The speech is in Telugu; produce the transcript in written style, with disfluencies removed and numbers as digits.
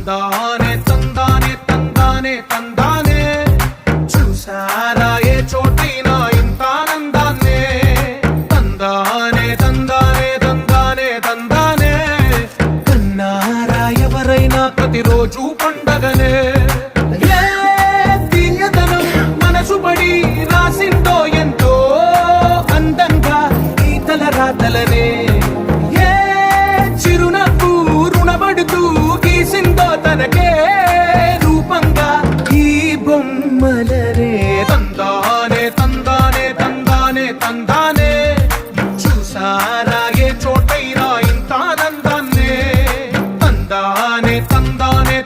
తందానే తందానే తందానే తందానే చూసారా ఏ చోటైనా ఇంత ఆనందాన్నే తందానే తందానే తందానే తందానే కన్నారా ఎవరైనా ప్రతిరోజు పండగనే ఏ తీయదనం మనసు పడి రాసిందో ఎంతో అందంగా ఈ తలరాతలనే ఏ చిరునవ్వు రుణపడుతూ గీసిందో తనకే రూపంగా ఈ బొమ్మలనే తందానే తందానే తందానే తందానే చూసారా ఏ చోటైనా ఇంత ఆనందాన్నే తందానే తందానే